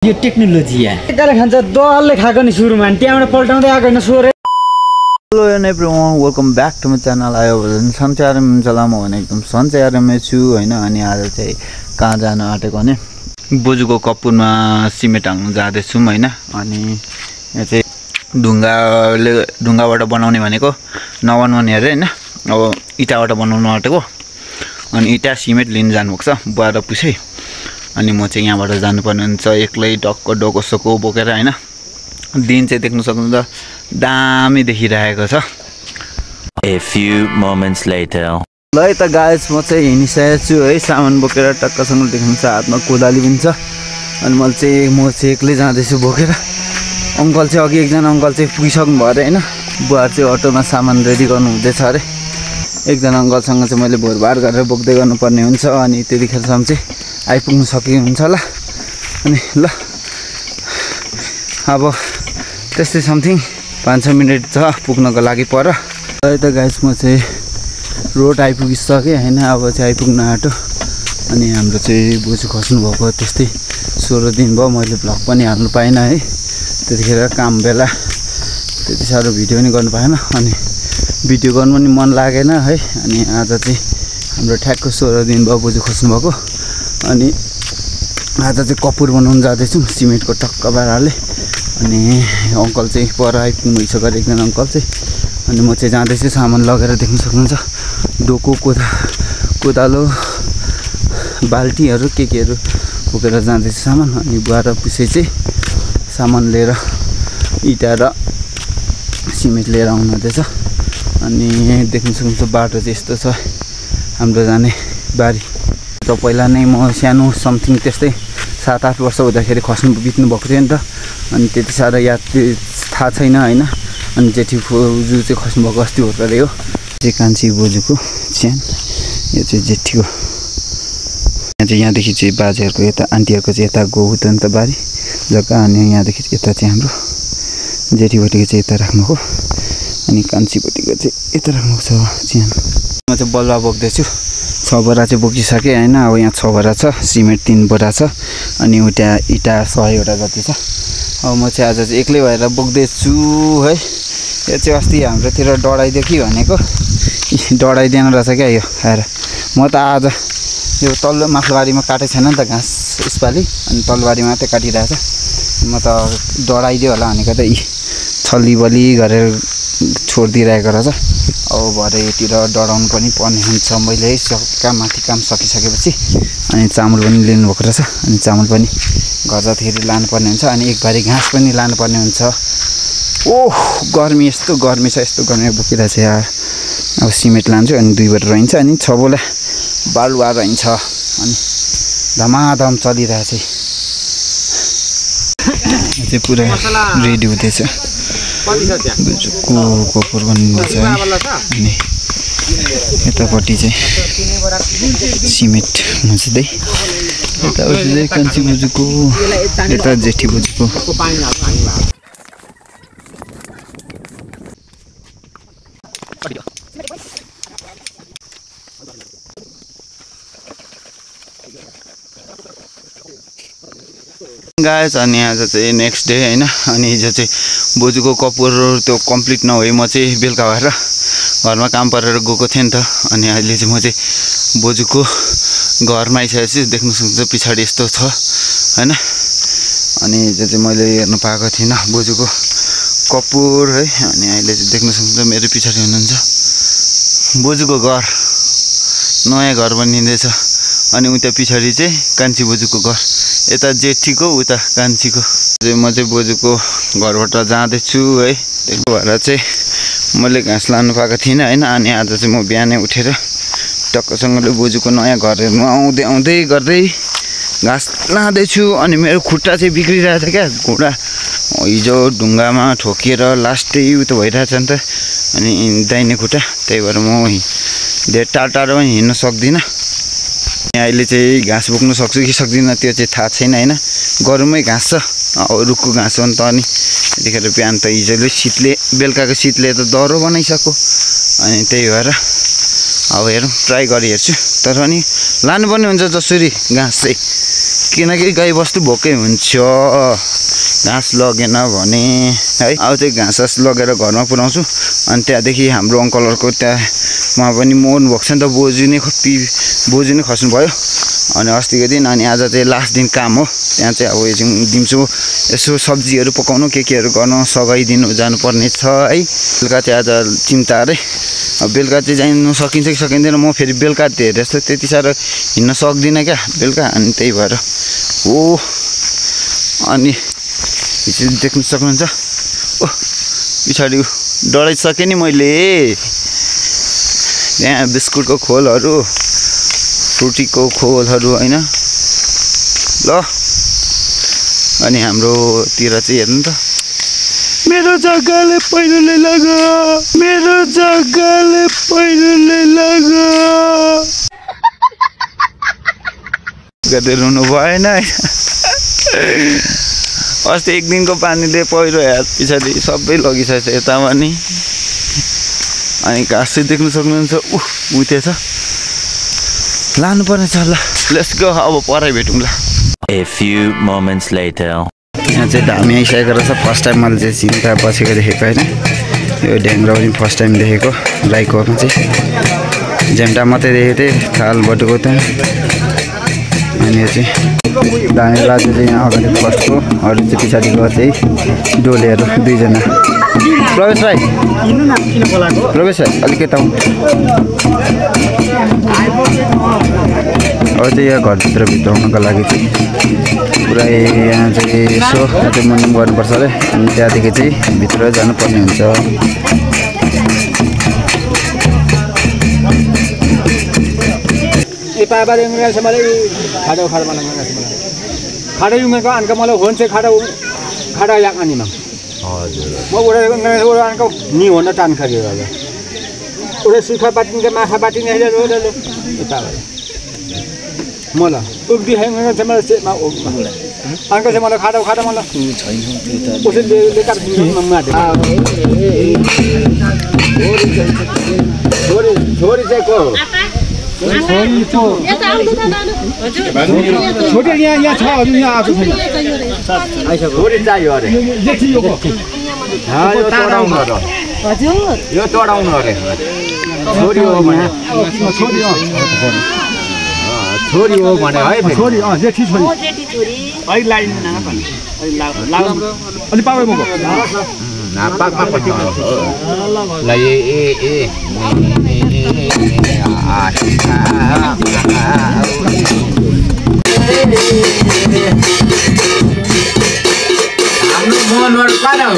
यो टेक्नोलोजी यार खान्छ दलले खाएको नि सुरुमा त्यहाँबाट पल्टाउँदै आएको हैन सोरे। Hello everyone, welcome back to my channel. आयो भने सन्चै आराम चला म भने एकदम सन्चै आरामै छु हैन। अनि आज चाहिँ कहाँ जानु आँटेको भने बोजूको कपुरमा सिमेन्ट हाल्नु जाँदैछु हैन। अनि यहाँ चाहिँ ढुङ्गाबाट बनाउने भनेको नबनाउने अरे हैन। अब इटाबाट बनाउनु आँटेको। अनि इटा सिमेन्ट लिन जानुभएको छ बुवा र पुछै। अनि म चाहिँ यहाँबाट जानुपर्ने हुन्छ एक्लै टक्क डोकोसोको बोकेर हैन। दिन चाहिँ देख्नु सक्नुहुन्छ दामी देखिरहेको छ। A few moments later. ल त गाइस, म चाहिँ हिँडिसकेको छु है। सामान बोकेर टक्कसँग देख्नुहुन्छ हातमा कोदाली पनि छ। अनि म चाहिँ एक्लै जाँदैछु बोकेर। अङ्कल चाहिँ अघि एकजना अङ्कल चाहिँ पुगिसक्नु भयो अरे हैन। बुवाहरू चाहिँ अटोमा सामान रेडी गर्नु हुँदैछ अरे। एकजना अङ्कलसँग चाहिँ मैले भोरबार गरेर बोक्दै गर्नुपर्ने हुन्छ। अनि त्यतिखेरसम्म चाहिँ आइपुग्नु सकेको हुन्छ होला। अनि ल अब त्यस्तै समथिङ 5-6 मिनट छ पुग्नको लागि पर। है त गाइस, म चाहिँ रोड आइपुगिसकेँ हैन। अब चाहिँ आइपुग्न आँटो। अनि हाम्रो चाहिँ बोजू खस्नुभएको त्यस्तै 16 दिन भयो। मैले भ्लग पनि हाल्नु पाइनँ है। त्यतिखेर काम बेला त्यति साह्रो भिडियो पनि गर्नु पाएन। अनि भिडियो गर्नु पनि मन लागेन है। अनि आज चाहिँ हाम्रो ठ्याक्क 16 दिन भयो बोजू खस्नुभएको। अनि आज चाहिँ कपुर बनाउनु जाँदैछौँ सिमेन्टको टक्क बाह्रले। अनि अङ्कल चाहिँ पर आइपुग्नु भइसक्यो एकजना अङ्कल चाहिँ। अनि म चाहिँ जाँदैछु सामान लगेर देख्न सक्नुहुन्छ डोको कोदालो बाल्टीहरू केहरू बोकेर जाँदैछु सामान। अनि बुवा र पुछे चाहिँ सामान लिएर इटा र सिमेन्ट लिएर आउनुहुँदैछ। अनि देख्न सक्नुहुन्छ बाटो चाहिँ यस्तो छ हाम्रो जाने बारी। त पहिला नै म सानो समथिङ त्यस्तै 7-8 वर्ष हुँदाखेरि बित्नु भएको थियो नि त। अनि त्यति साह्रो याद थाहा छैन हैन। अनि जेठी बोजू चाहिँ खस्नुभएको अस्ति भर्खरै हो। चाहिँ कान्छी बोजूको च्यान, यो चाहिँ जेठीको। यहाँ चाहिँ यहाँदेखि चाहिँ बाजेहरूको यता आन्टीहरूको चाहिँ यता गयो त नि त बारी जग्गा। अनि यहाँदेखि यता चाहिँ हाम्रो जेठीबटीको चाहिँ यता राख्नुको। अनि कान्छीबटीको चाहिँ यता राख्नुको छ च्यान। म चाहिँ बलुवा बोक्दैछु। 6 बोरा चाहिँ बोकिसकेँ हैन। अब यहाँ 6 बोरा छ, सिमेन्ट 3 बोरा छ। अनि उता इटा 100वटा जति छ। अब म चाहिँ आज चाहिँ एक्लै भएर बोक्दैछु है। यो चाहिँ अस्ति हाम्रोतिर डढाइदियो कि भनेको डढाइदिएन रहेछ क्या यो खाएर। म त आज यो तल्लो माथिल्लोबारीमा काटेको छैन नि त घाँस यसपालि। अनि तल्लोबारी मात्रै काटिरहेछ। म त डढाइदियो होला भनेको त छल्लीबली गरेर छोडिदिइरहेको रहेछ। अब भरेतिर डढाउनु पनि पर्ने हुन्छ। मैले माथि काम सकिसकेपछि अनि चामल पनि लिनुभएको रहेछ। अनि चामल पनि घर जाँदाखेरि लानुपर्ने हुन्छ। अनि एक बारी घाँस पनि लानुपर्ने हुन्छ। ओह गर्मी, यस्तो गर्मी छ, यस्तो गर्मी बोकिरहेछ यार। अब सिमेन्ट लान्छु अनि 2 बोरा रहन्छ। अनि 6 बोरा बालुवा रहन्छ। अनि धमाधम चलिरहेछ चाहिँ पुरा रेडी हुँदैछ। कपुर बनिँदैछ है। अनि यतापट्टि चाहिँ सिमेन्ट मुछ्दै यतापट्टि चाहिँ कान्छी बोजूको यता जेठी बोजूको। गाइस, अनि आज चाहिँ नेक्स्ट डे हैन। अनि हिजो चाहिँ बोजूको कपुर त्यो कम्प्लिट नभई म चाहिँ बेलुका भएर घरमा काम परेर गएको थिएँ नि त। अनि अहिले चाहिँ म चाहिँ बोजूको घरमा आइसकेको छु। देख्नु सक्नुहुन्छ पछाडि यस्तो छ हैन। अनि हिजो चाहिँ मैले हेर्नु पाएको थिइनँ बोजूको कपुर है। अनि अहिले चाहिँ देख्नु सक्नुहुन्छ मेरो पछाडि हुनुहुन्छ बोजूको घर, नयाँ घर बनिँदैछ। अनि उता पछाडि चाहिँ कान्छी बोजूको घर, यता जेठीको उता कान्छीको। म चाहिँ बोजूको घरबाट जाँदैछु है। त्यही भएर चाहिँ मैले घाँस लानु पाएको थिइनँ हैन। अनि आज चाहिँ म बिहानै उठेर टक्कसँगले बोजूको नयाँ घर हेर्नु आउँदै गर्दै घाँस लाँदैछु। अनि मेरो खुट्टा चाहिँ बिग्रिरहेछ क्या। घुँडा हिजो ढुङ्गामा ठोकिएर लास्टै उयो भइरहेछ नि त। अनि दाहिने खुट्टा, त्यही भएर म धेरै टाढो पनि हिँड्न सक्दिनँ। अहिले चाहिँ घाँस बोक्नु सक्छु कि सक्दिनँ त्यो चाहिँ थाहा छैन हैन। गरममै घाँस छ, रुखको घाँस हो नि त। अनि यतिखेर बिहान त हिजोले शीतले बेलुकाको शीतले त दह्रो बनाइसक्यो। अनि त्यही भएर अब हेरौँ ट्राई गरी हेर्छु तर पनि लानुपर्ने हुन्छ जसरी घाँस चाहिँ किनकि गाईबस्तु भोकै हुन्छ घाँस लगेन भने है अब त्यो घाँस लगेर घरमा पुऱ्याउँछु अनि त्यहाँदेखि हाम्रो अङ्कलहरूको त्यहाँ उहाँ पनि मर्नु भएको छ नि त बोजू नै खस्नुभयो अनि अस्तिको दिन अनि आज चाहिँ लास्ट दिन काम हो त्यहाँ चाहिँ अब एकछिन दिन्छु यसो सब्जीहरू पकाउनु केहरू गर्नु सघाइदिनु जानुपर्ने छ है बेलुका चाहिँ आज चिन्ता अरे अब बेलुका चाहिँ जानु सकिन्छ कि सकिँदैन म फेरि बेलुका धेरै जस्तो त्यति साह्रो हिँड्न सक्दिनँ क्या बेलुका अनि त्यही भएर हो अनि देख्नु सक्नुहुन्छ ओ पछाडि डढाइसकेँ नि मैले त्यहाँ बिस्कुटको खोलहरू फ्रुटीको खोलहरू होइन ल अनि हाम्रोतिर चाहिँ हेर्नु त मेरो जग्गाले पहिरोले लग मेरो जग्गाले पहिरोले लग गर्दै रुनु भएन अस्ति एक दिनको पानीले पहिरो हात पछाडि सबै लगिसकेछ यता पनि अनि घाँस चाहिँ देख्नु सक्नुहुन्छ उठेछ लानुपर्ने छ ल लेट्स गो अब परै भेटौँ ल A few moments later. यहाँ चाहिँ धामी आइसकेको रहेछ फर्स्ट टाइम मैले चाहिँ चिन्ता बसेको देखेको होइन यो ढ्याङ्ग्रा पनि फर्स्ट टाइम देखेको राईकोमा चाहिँ झ्याम्टा मात्रै देखेको थिएँ थाल बटुको त्यहाँ अनि यो चाहिँ धामी लाजु चाहिँ यहाँ अगाडि फर्स्टको अरू चाहिँ पछाडिको चाहिँ डोलेहरू दुईजना प्रवेश भाइ प्रवेश भाइ अलिक यता अब चाहिँ यहाँ घरभित्र भित्राउनको लागि चाहिँ पुरै यहाँ चाहिँ यसो चाहिँ मुन्नुम गर्नुपर्छ अरे अनि त्यहाँदेखि चाहिँ भित्र जानुपर्ने हुन्छ मलाई उक्ति खाइँदैन चाहिँ मलाई सेटमा अर्को चाहिँ मलाई खाडा मलाई उसले लेखा छोरी चाहिँ को छोरी यहाँ छ हजुर यहाँ आएको छैन छोरी चाहियो अरे यो चढाउनु अरे छोरी हो भने छोरी हो भने है छोरी जेठी छोरी अहिले लाइन अलि पावे मको पाकमा पछि ल ए हाम्रो मनबाट पाना हो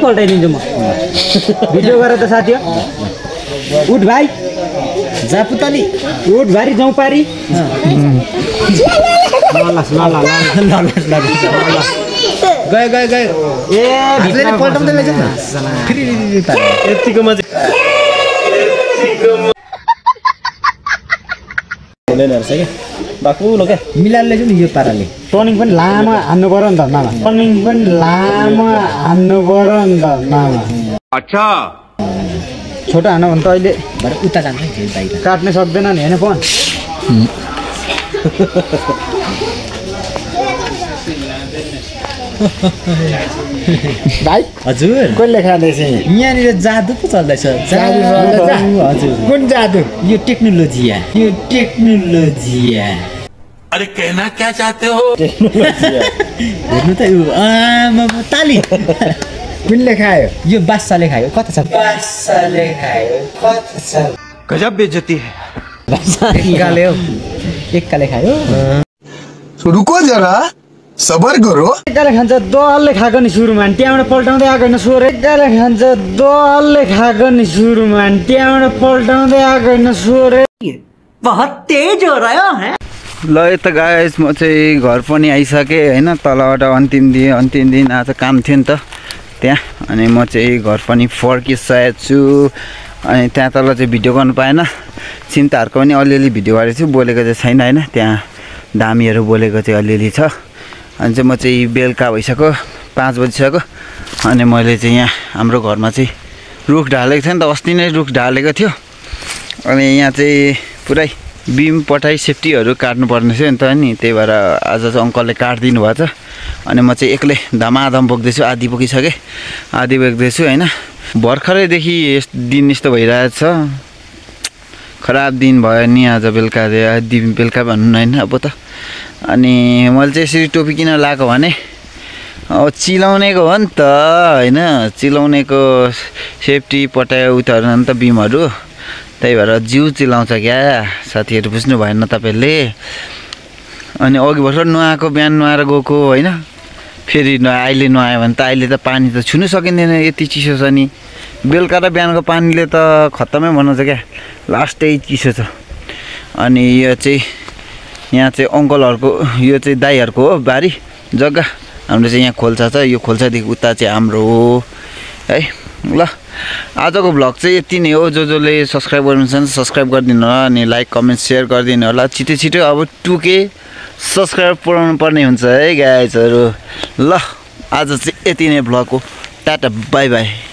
पल्टाइदिन्छु म भिडियो गरेर त साथी उठ भाइ जापुतली उठ भारी जाउँ पारी गयो ए पल्टाउँदै लैजाउँ न फेरि यतिकोमा हुँदैन रहेछ क्या बाकुलो क्या मिलाएर लैजाउँ नि यो पाराले टर्निङ पनि लामो हान्नु पर्यो नि त मामा टर्निङ पनि लामो हान्नु पर्यो नि त मामा अच्छा छोटो हान्नु भने त अहिले भरे उता जान्छ काट्नै सक्दैन नि होइन फोन भाइ हजुर कसले खाँदैछ यहाँनिर जादु पो चल्दैछ हजुर कुन जादु यो टेक्नोलोजी अरे कहना क्या चाहते हो हेर्नु त यो आमा ताली कुनले खायो यो बादशाहले खायो कता छ बादशाहले खायो कता छ गजब बेइज्जती है बादशाह एकाले खायो रुको जरा सबर करो एकाले खान्छ दलले खाएको नि सुरुमा त्यहाँबाट पल्टाउँदै आएको होइन स्वर एकाले खान्छ दलले खाएको नि सुरुमा त्यहाँबाट पल्टाउँदै आएको होइन स्वर बहुत तेज हो रहा है ल यता गाइस म चाहिँ घर पनि आइसकेँ होइन तलबाट अन्तिम दिन आज काम थियो नि त त्यहाँ अनि म चाहिँ घर पनि फर्किसकेको छु अनि त्यहाँ तल चाहिँ भिडियो गर्नु पाएन चिन्ताहरूको पनि अलिअलि भिडियो गरेको छु बोलेको चाहिँ छैन होइन त्यहाँ दामीहरू बोलेको चाहिँ अलिअलि छ अनि चाहिँ म चाहिँ बेलुका भइसक्यो 5 बजिसक्यो अनि मैले चाहिँ यहाँ हाम्रो घरमा चाहिँ रुख ढालेको थियो नि त अस्ति नै रुख ढालेको थियो अनि यहाँ चाहिँ पुरै बिम पठाइ सेफ्टीहरू काट्नुपर्ने थियो नि त नि त्यही भएर आज चाहिँ अङ्कलले काटिदिनु भएको छ अनि म चाहिँ एक्लै धमाधम बोक्दैछु आधी बोकिसकेँ आधी बोक्दैछु होइन भर्खरैदेखि दिन यस्तो भइरहेछ खराब दिन भयो नि आज बेलुका बेलुका भन्नु होइन अब त अनि मैले चाहिँ यसरी टोपी किन लगाएको भने अब चिलाउनेको हो नि त होइन चिलाउनेको सेफ्टी पठायो उतार्नु नि त बिमहरू त्यही भएर जिउ चिलाउँछ क्या साथीहरू बुझ्नु भएन तपाईँहरूले अनि अघि भर्खर नुहाएको बिहान नुहाएर गएको होइन फेरि अहिले नुहायो भने त अहिले त पानी त छुनु सकिँदैन यति चिसो छ नि बेलुका र बिहानको पानीले त खत्तमै बनाउँछ क्या लास्टै चिसो छ अनि यो चाहिँ यहाँ चाहिँ अङ्कलहरूको यो चाहिँ दाइहरूको हो बारी जग्गा हाम्रो चाहिँ यहाँ खोल्सा छ यो खोल्सादेखि उता चाहिँ हाम्रो हो है ल आजको भ्लग चाहिँ यति नै हो जसले सब्सक्राइब गर्नुहुन्छ सब्सक्राइब गरिदिनु होला अनि लाइक कमेन्ट सेयर गरिदिनु होला छिटो अब 2K सब्सक्राइब पुऱ्याउनु पर्ने हुन्छ है गाइजहरू ल आज चाहिँ यति नै भ्लग हो टाटा बाई बाई